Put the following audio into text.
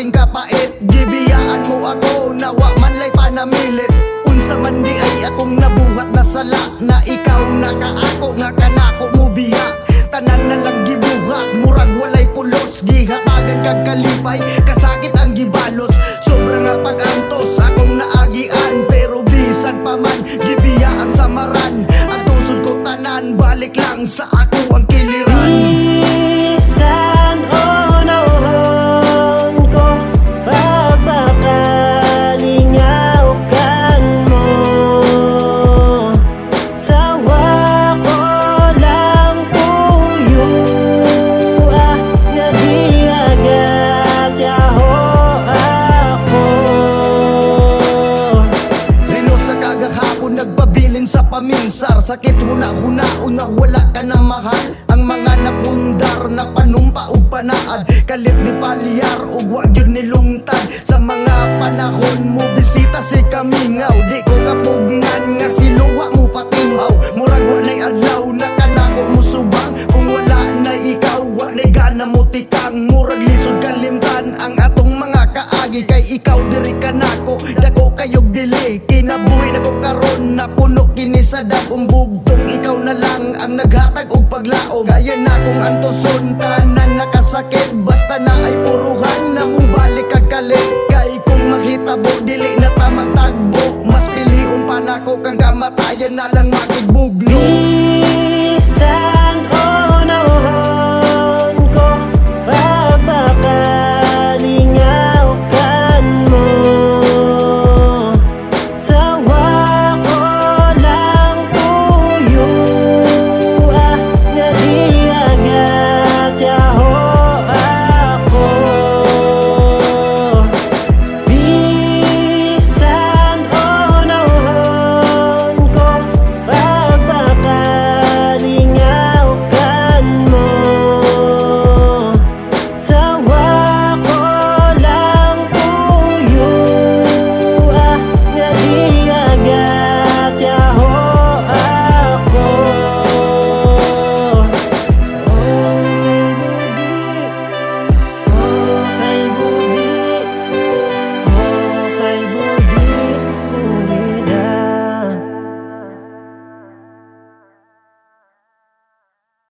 ating kapait. Gibiyaan mo ako na wa man lay panamilit. Unsa man di ay akong nabuhat na sala, na ikaw nakaako nga kanako mo biya. Tanan na lang gibuhat, murag walay pulos. Gihatagan kag kalipay, kasakit ang gibalos. Sobra nga pag-antos akong naagian, pero bisan pa man gibiya ang samaran. Ang tusod ko tanan, balik lang sa ako ang kiliran. Bisan o nauhon ko, pagpakalingaw kan mo. Sawa ko lang puyo, nga di agad yaho ako. Rino sa kagahapon nagpabilin sa paminsar. Sakit huna-hunaon na wala ka na mahal. Ang mga napundar na panumpa o panaad, kalit ni palyar o wag yun nilungtad. Sa mga panahon mo bisita si kamingaw, di ko kapugnan nga siluwa mo patimaw. Murag walay adlaw na kanako mo subang, kung wala na ikaw walay gana mo tikang. Murag lisod kalimtan ang atong mga kaagi, kay ikaw diri kanako dako kayog dili. Kinabuhi na ko karon na puno kini sa dagong bugtong. Ikaw na lang ang naghatag og paglaom. Kaya na kong antoson tanan nakasakit, basta na ay puruhan na mubalik kag kalit. Kay kung maghitabo dili na tamang tagbo, mas pilion pa nako kang kamatayan na lang